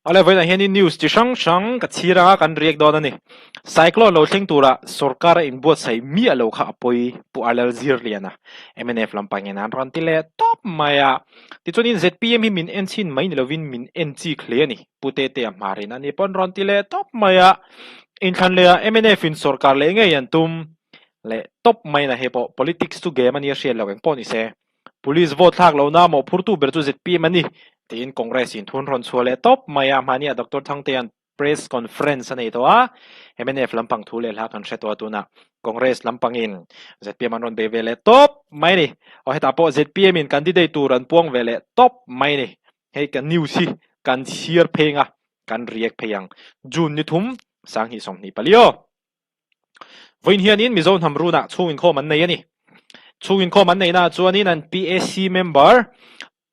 Ale vai na hian news chi sang sang ka chira kan riek don ani cyclone lo thleng tura sarkar in buat sai mi alo kha apoi pu alal zir liana MNF lampang en an ran tile top maya ti chunin ZPM hi min en chin mai ni lovin min en chi khle ani pute te marin ani pon ran tile top maya in khan le MNF in sarkar le nge yan tum le top mai na hepo politics tu game ani shel lo pon ni se police vote thak lo na mo phurtu ber chu ZPM ani tin congress in thun ron chule top maya mania dr Tetea'n press conference ani to a MNF lampang thule la kan hreto tuna congress lampang in ZPM anon be vele top mai ni o heta po ZPM in candidate tur an puang vele top mai ni hei kan news hi kan share phenga kan riek pheyang jun ni thum sang hi som ni palio voin hian in mizon hamruna chungin kho man nei ani chungin kho man nei na chuanin an PSC member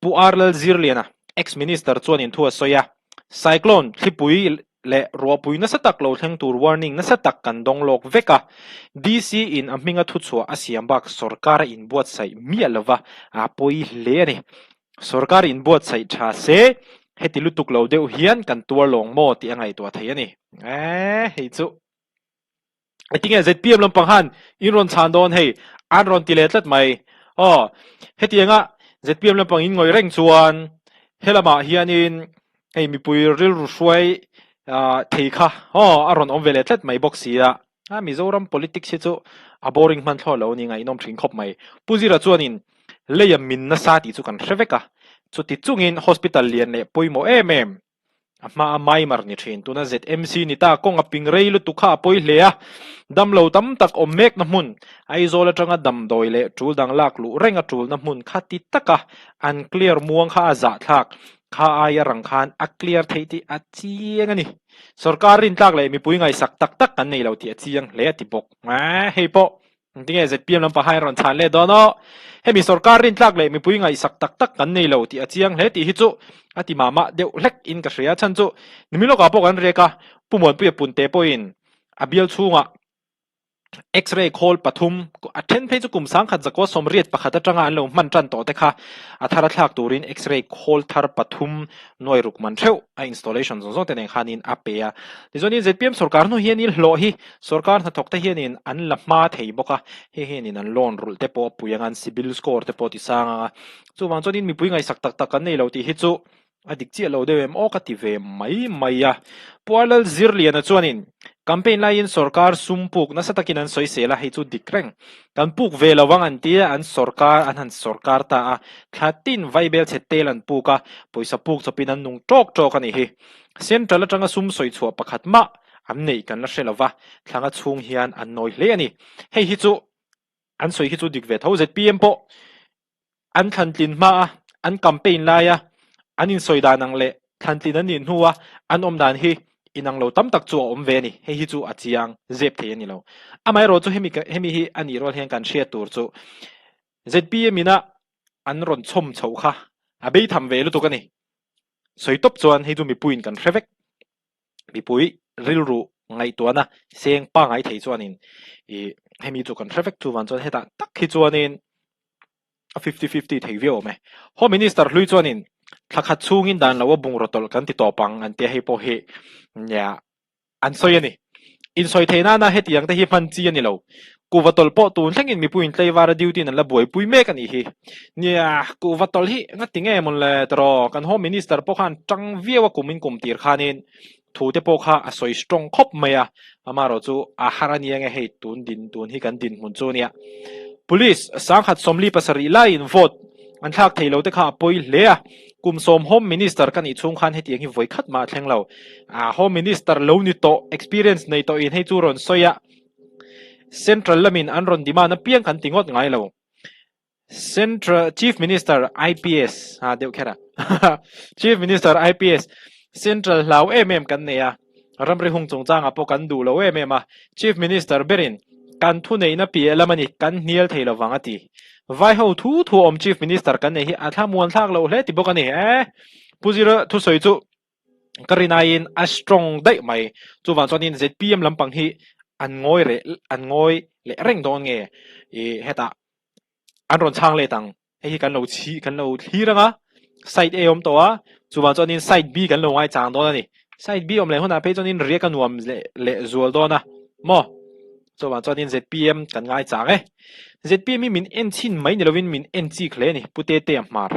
puarlal zirliana ex minister chuanin thua soya cyclone thlipui le ruapui na satak lo thleng tur warning na satak kan dong lok veka DC in amhinga thu chua asiambak sarkar in buat sai mi alova apoi hle ani sarkar in buat sai tha se heti lutuk lo deuh hian kan tur long mo ti angai to thei ani hei chu atinge ZPM lampang han inron chan don hei an ron tiletlat mai heti anga ZPM lampang in ngoi reng chuan helama hianin hei mipui ril ruai thei kha aron om vele tlet mai boxia mizoram politics chu a boring man thlo lo ni ngai nom thring khop mai puzira chuanin leyam min na sa ti chu kan hreveka chu ti chungin hospital lian le poimo ama mai mar ni thin tuna ZMC ni ta kong aping reilu tukha poi hlea damlo tam tak omek na mun aizola tanga dam doile tul dang lak lu renga tul na mun khati taka unclear muang kha za thak kha aya rang khan a clear theiti a chiang ani sarkarin tlak le mi pui ngai sak tak tak kan nei lo ti a chiang le ti bok hei po tinge ZPM lam pa hai ron chan le dono hemi sarkarin tlak le mi pui ngai sak tak tak kan nei lo ti a chiang le ti hi chu ati mama deuh lek in ka hria chan chu nimilo ka po kan reka pumon pu pun te po in abial chunga X-ray call pathum attend page kum sang khat zakwa somriat pakhata tanga an lo man tran to te kha athara thlak turin X-ray call thar pathum noi ruk man theu a installation zo te nen khanin apea tizoni ZPM sarkar no hianin hlo hi sarkar na thokta hianin an lama thei boka he henin an loan rule te po puyangan civil score te po ti sanga chu wan chonin mi pui ngai sak tak tak kan nei lo ti hi chu adik chi lo dewem o ka ti ve mai ya pualal zirlian chuanin campaign lain sarkar sumpuk na satakin an soisela hi chu dikreng kan puk ve lawang an tia an sarkar an han sarkar ta a thlatin vaibel chetel an puka poisa puk chopin an nung tok tok ani hi central atanga sum soi chua pakhat ma am nei kan la hrelawa thlanga chung hian an noi hle ani hei hi chu an soi hi chu dik ve tho ZPM po an thlantlin ma an campaign laia anin soidanang le thlantlin an nin huwa an omdan hi inang lo tam tak chu om ve ni he hi chu achiang zep the ani lo amai ro chu hemi hi ani rol hen kan share tur chu ZPM mina an ron chom chho kha abei tham ve lu tu ka ni soitop chuan hi chu mi puin kan hrevek mi pui ril ru ngai to na seng pa ngai thei chuanin hemi chu kan hrevek chu wan chuan heta tak hi chuanin 50-50 thei ve ome home minister hlui chuanin thakhat chungin dan lawa bung rotol kan ti topang an te hei po he nya an soi ani in soi theina na heti yang te hi man chi ani lo ku watol po tun thlengin mi puin tlei wara duty nan la boi pui mek ani hi nya ku watol hi nga tinge mon le tro kan home minister po khan tang viewa kumin kum tir khanin thu te po kha a soi strong khop maya amaro chu a harani nge hei tun hi kan din mun chu nia police sang khat somli pasari line vote an thak theilo te kha poi hle a kum som home minister kan I chung khan heti hi voi khat ma thleng lo home minister lo ni to experience nei to in hei chu ron soya central lamin an ron dima na piang kan tingot ngai lo central chief minister IPS deu khera chief minister IPS central lau kan neya ramri hung chung chang apo kan du lo chief minister berin kan thu nei na pi lamani kan hnial theilo wangati vai ho thu om chief minister kan nei hi atha muan thak lo hle ti bokani puzira thu soi chu karinain a strong dai mai chu wan chonin ZPM lampang hi an ngoi le reng don nge heta an ron chang le tang hi kan lo thi ranga side A towa chuwan chuanin side B kan lo ngai chang dona ni side B le huna pe chuanin riek kan nuam le zual dona mo chuwan chuanin ZPM kan ngai chang ZPM min en chin mai ni lovin min en chi khle ni putete Hmar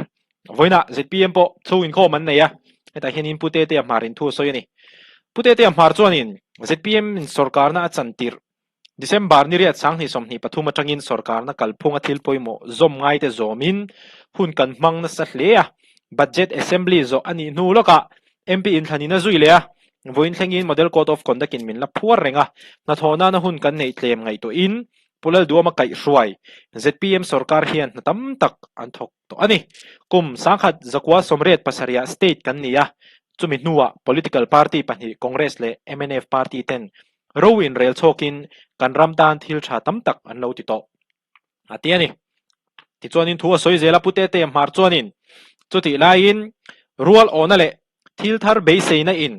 voina ZPM po thu in kho man nei ya eta hianin putete Hmar in thu soi ni putete Hmar chuanin ZPM in sarkar na chantir December ni riat sang ni somni pathuma tangin sarkar na kalphunga thil poimo zom ngai te zomin hun kan mang na sa hlea budget assembly zo ani nu loka MP in thanina zui lea voin thlengin model code of conduct in min la phuar renga na thona na hun kan nei tlem ngai to in pulal duama kai hruai ZPM sarkar hian na tam tak an thok to ani kum sangkhat zakwa somret pasaria state kan nia chumi nuwa political party pani congress le MNF party ten rowin rel chokin kan ramdan thil tha tam tak an lo ti to atiani ti chuanin thu soi zela putete Hmar chuanin chuti lain rual onale thil thar be seina in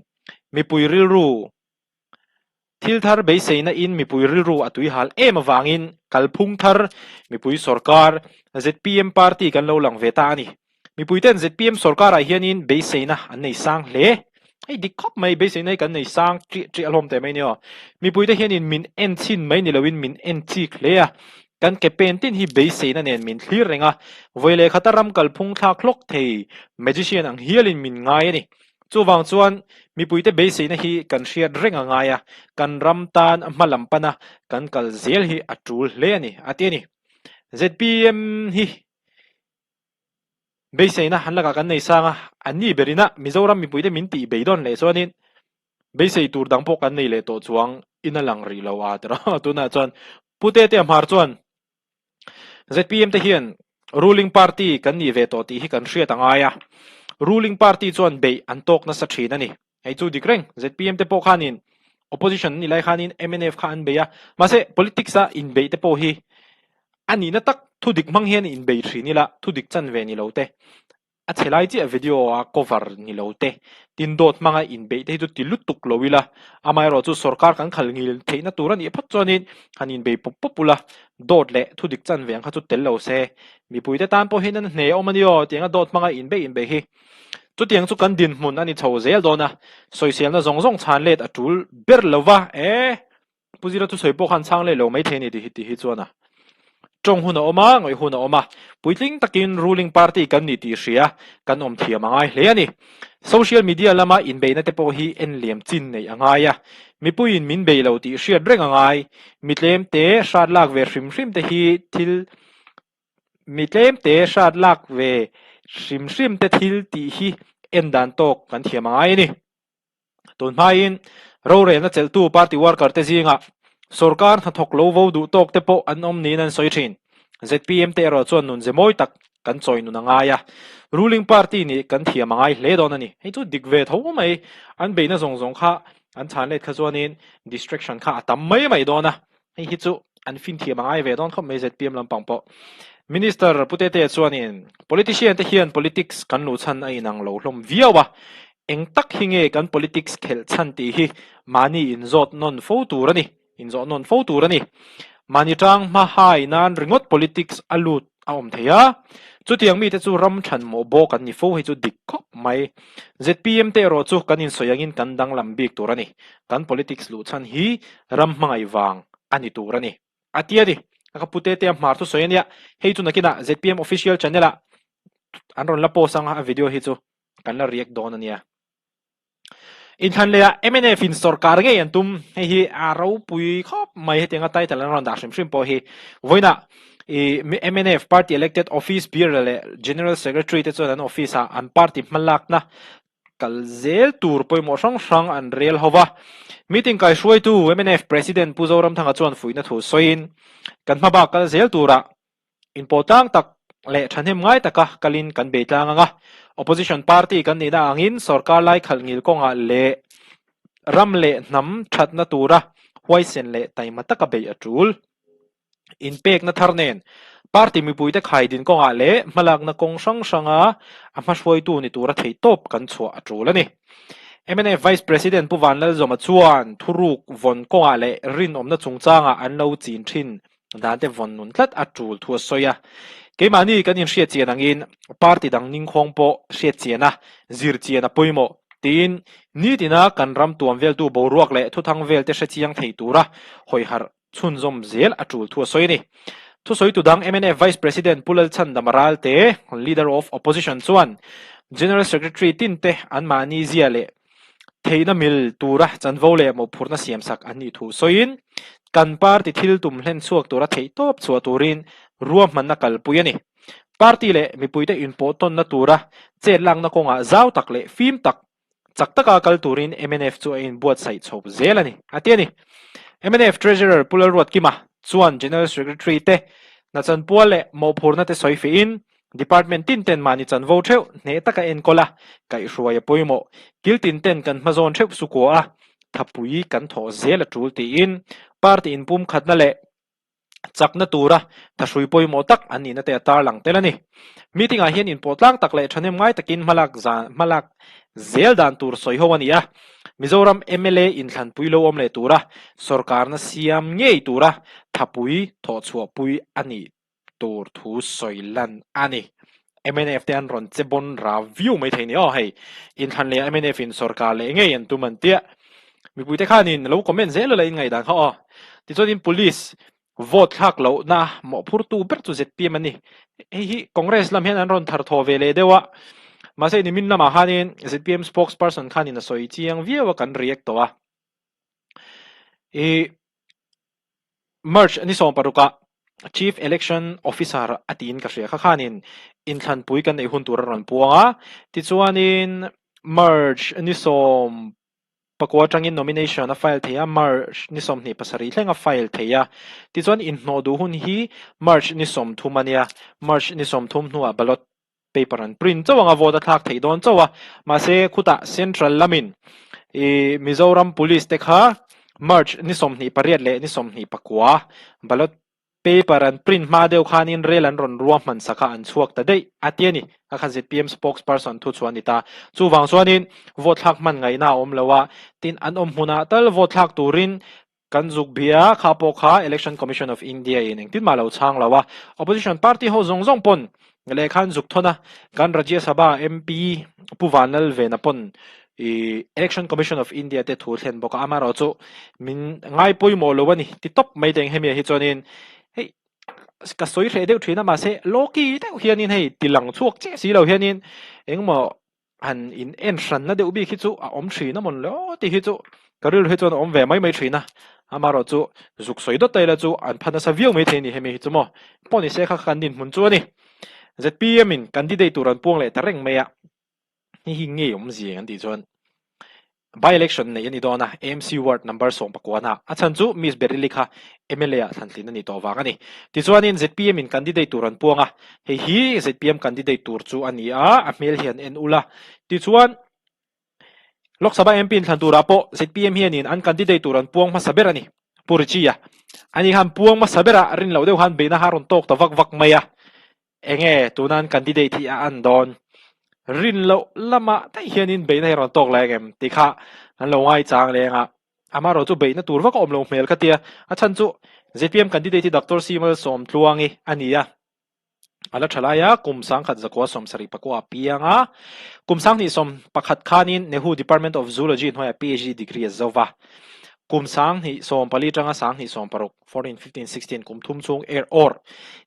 mi puiril ru thil thar be seina in mi puiril ru atui hal em awangin kalphung thar mi pui sarkar ZPM party kan lo lang veta ani mi puiten ZPM sarkar a hianin be seina an nei sang hle ai dikhop mai be seina kan nei sang tri alom te mai ni mi puite hianin min en chin mai ni lowin min en chi khle a kan ke pentin hi be seina nen min thlir renga voile khataram kalphung thla khlok thei magician ang hialin min ngai ani chuwang chuan mi puite be seina hi kan hriat renga ngaya kan ramtan hmalam pana kan kal zel hi atul hle ani atiani ZPM hi be seina hanlaka kan nei sanga ani berina mizoram mi puite min ti beidon le chuanin be sei tur dang po kan nei le to chuang inalang ri lo a tra tuna chuan putete Hmar chuan ZPM te hian ruling party kan ni ve to ti hi kan hriat angaya ruling party chuan be an tok na sa thin ani hei chu dikreng ZPM te po khanin opposition ni lai khanin MNF khan beya mase politics a in be te po hi ani na tak thudik mang hian in be thri ni la thudik chan ve ni lote a chelai chi a video a cover ni lote tin dot manga in be te tu tilutuk lowila amai ro chu sarkar kan khal ngil theina turan i phat chonin hanin be popula dot le thudik chan veng kha chu tello se mi puite tan po hinan hne omanio tianga dot manga in be hi chu tiang chu kan din hmun ani chho zel dona soisial na zong chan let atul ber lova puzira tu soipo khan chang le lo mai theni ti hi chuana trong huna oma ngoi huna oma puitling takin ruling party kan ni ti hria kan om thia mangai hle ani social media lama in be na te po hi en liam chin nei angaya mi puin min be lo ti hria dreng angai mitlem te shat lak ve hrim te hi thil mitlem te shat lak ve hrim te thil ti hi en dan tok kan thia mangai ni tun main ro re na chel tu party worker te zinga sarkar na thok lo vo duhtawk te po an om nin an soi thin ZPM te ro chuan nun zemoi tak kan choi nu ngaya ruling party ni kan thia mangai hle don ani hei chu dikve tho mai an be na zong kha an chan let kha chuanin distraction kha atam mai dona hei hi chu an fin thia mangai ve don khom mai ZPM lampang po minister putete chuanin politician te hian politics kan lu chan ai nang lo hlom viawa eng tak hinge kan politics khel chan ti hi mani in zot non fo turani in zo non fo turani mani tang ma hai nan ringot politics alut aom theia chutiang mi te chu ram than mo bo kan ni fo hi chu dik khop mai ZPM te ro chu kan in soyangin kan dang lam bik turani kan politics lu chan hi ram mangai wang ani turani atiani aka putete Hmar tu soyania hei chu nakina ZPM official channel a anron la po sang a video hi chu kan la react don ania in than le MNF in sarkar nge an tum hi aro pui khop mai hetenga title an ron da shrim po hi voina MNF party elected office bureau le general secretary te chon an office an party malak na kalzel tur poi mo sang an rel hova meeting kai shoi tu MNF president puzoram thanga chon fuina thu soin kan ma ba kalzel tura in potang tak le thanem ngai taka kalin kan be tlanga opposition party kan ni na angin sarkar lai khalngil konga le ram le nam that na tura huaisen le taimata ka be atul in pek na tharnen party mi puite khai din konga le malak na kong sanga ama shoi tu ni tura thei top kan chua atul ani MNF vice president puwan lal zoma chuan thuruk von konga le rin omna chungchanga an lo chin thin dante von nun tlat atul thu soya ke mani kan in hriat chian angin party dang ning khong po hriat chiana zir chiana poimo tin ni tina kan ram tuam vel tu bo ruak le thu thang vel te hre chiang thei tura hoi har chun zom zel atul thu soi ni thu soi tu dang MNF vice president pulal chan damaral te leader of opposition chuan general secretary tin te an mani zia le theina mil tura chanvo le mo phurna siam sak ani thu soin kan party thil tum hlen chuak tura thei top chua turin ruam man na kal puyani party le mi puite in poton na tura che lang na konga zaw tak le film tak chak taka kal turin MNF chu in buat sai chop zelani atiani MNF treasurer pulal ruat kima chuan general secretary te na chan pual le mo phurna te soi fi in department tin ten mani chan vo theu ne taka en kola kai ruaya poimo kil tin ten kan mazon theu su ko a thapui kan tho zela tul ti in party in pum khatna le chakna tura thrui poimo tak ani na te tar lang telani meeting a hian in potlang tak le thanem ngai takin malak zel dan tur soi ho ania Mizoram MLA in thlan puilo om le tura sarkar na siam ngei tura thapui tho chua pui ani tur thu soilan ani MNF te an ron chebon ra view mai theini o hei in thlan le MNF in sarkar le ngei an tuman tia mi puite khanin lo comment zel le in ngai dan kha o ti chodin police vote hak lo na mo phur tu ber chu ZPM ani hi congress lam hian an ron thar tho vele dewa mase ni min lama hanin ZPM spokesperson khanin a soi chiang viewa kan react to a merge ani som paruka chief election officer atin ka hria kha khanin in thlan pui kan ei hun tur ron puanga ti chuanin merge ani som pakwa tangin nomination a file theia merge ni som ni pasari thleng a file theia ti chuan in hno du hun hi merge ni som thumania merge ni som thum hnuwa ballot paper and print chawanga vote thak thei don chawa ma se khuta central lamin Mizoram police te kha merge ni som ni pariat le ni som ni pakwa ballot paper and print ma deuh khanin rel an ron ruam man saka an chhuak ta dei atiani a kha ZPM spokesperson thu chuan ita chu wang chuanin vote thak man ngai na om lawa tin an om huna tal vote thak turin kan zuk bia kha po kha election commission of India in tin malo chang lawa opposition party ho zong zong pon le khan zuk thona kan Rajya Sabha MP puwanal vena pon election commission of India te thu thlen boka amaro chu min ngai poimo lowani ti top mai deng hemi hi chonin hei ka soi hre deuh thina ma se loki deuh hianin hei tilang chuak che si lo hianin engmo han in en hran na deuh bi khi chu a om thina mon lo ti hi chu karil he chon om ve mai thina amaro chu zuk soi do taila chu an phana sa viau mai theni hemi hi chu mo poni se kha kan din mun chu ani ZPM in candidate turan puang le tareng meya hi nge om zi an ti chon by election nei ani dona AMC ward number som pakwana achan chu Miss Berilika MLA a thantlin ani to wang ani ti chuanin ZPM in candidate turan puanga hi ZPM candidate tur chu ani a mel hian en ula ti chuan Lok Sabha MP in thlantura po ZPM hianin an candidate turan puang ma saber ani purichia ani han puang ma sabera rin lo deuh han beina haron tok ta vak maya enge tunan candidate hi a an don rin lo lama ta hianin beina haron tok la gem tikha an lo ngai chang lenga amaro chu beina turwa ko omlo mel ka tia achan chu ZPM candidate Dr. Simal Som Tluangi ania ala thalaya kumsang khat zakwa som sari pakwa pianga kumsang ni som pakhat khanin Nehu Department of Zoology in hoya PhD degree zova kumsang ni som pali tanga sang ni som paruk 14 15 16 kumthum chung air or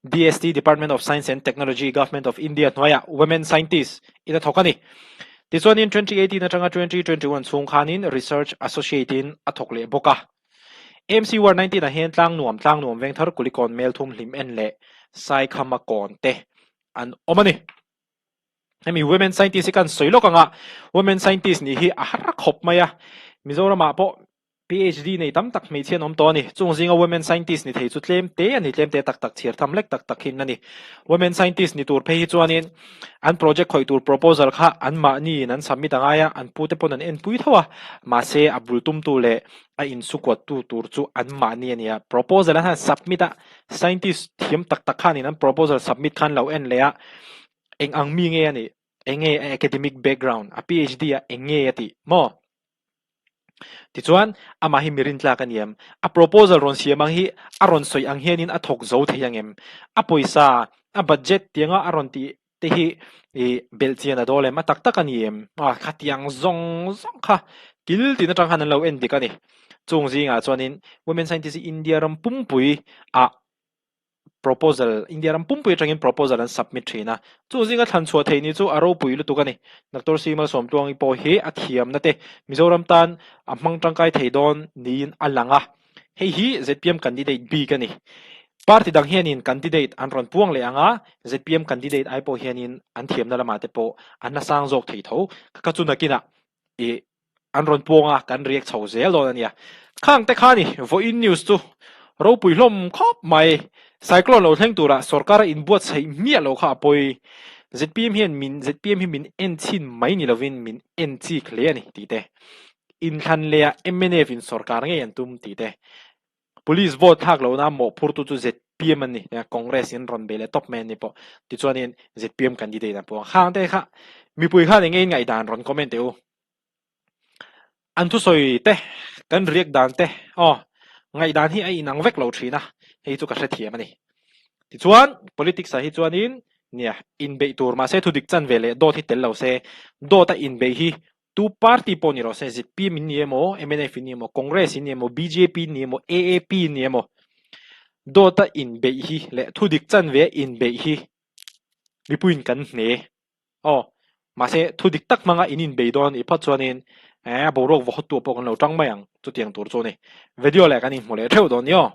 DST Department of Science and Technology Government of India hoya women scientists ina thokani ti chuan in 2018 na tanga 2021 chung khanin research associate in athokle boka MC war 19 a hen tlang nuam veng thar kulikon mel thum hlim en le sai khama kon te an omani hemi women scientist kan soilo kanga women scientist ni hi ahar khop maya Mizoram po PhD nei tam tak mei chen om to ni chung zinga women scientist ni thei chu Thlem te ani Thlem te tak chir tham lek tak hin ani women scientist ni tur phei chuanin an project khoi tur proposal kha an ma ni nan submit angaya an pute pon an en pui thawa ma se abul tum tu le a in sukwat tu tur chu an ma ni ania proposal han submit a scientist thiam tak khan in an proposal submit khan lo en le a eng ang mi nge ani enge academic background a PhD a enge ati mo ti chuan ama hi mirin tla kan yem a proposal ron siamang hi aron soi ang hianin a thok zo theiangem a poisa a budget tianga aron ti tehi e belchian adole ma tak tak ani em a khatiang zong zong kha kil tin atang han lo en dikani chung zinga chuanin women scientist India ram pumpui a proposal India ram pumpui atangin proposal an submit thina chu zinga than chua thei ni chu aro pui lu tukani Dr. Simal som tuang ipo he athiam na te Mizoram tan amang tangkai theidon nin alanga hei hi ZPM candidate B kani party dang hianin candidate an ron puang le anga ZPM candidate ai po hianin an thiam na lama te po an na sang jok thei tho ka chu nakina e an ron puanga kan riak chho zel lo ania khang te khani vo in news tu ro pui hlom khop mai cyclone lo thleng tura sarkar in buat sei miah lo kha poi ZPM hian min ZPM hi min en chin mai ni lovin min en chi khle ani ti te in khan le MNF in sarkar nge an tum ti te police vote thak lo na mo phurtu chu ZPM ani congress in ron bele top man ni po ti chuanin ZPM candidate na po khang te kha mi pui kha nge ngai dan ron comment te u an thu soi te kan riek dan te ngai dan hi ai inang vek lo thina hei chu ka hre thiam ani ti chuan politics a hi chuanin nia in be tur ma se thu dik chan vele do thi tel lo se do ta in be hi tu party poni ro se ZPM ni emo MNF ni emo congress ni emo BJP ni emo AAP ni emo do ta in be hi le thu dik chan ve in be hi mi puin kan hne ma se thu dik tak manga in be don i phat chuanin borok vo tu po kan lo tang mayang chu tiang tur chu ni video le kan in mole theu don yo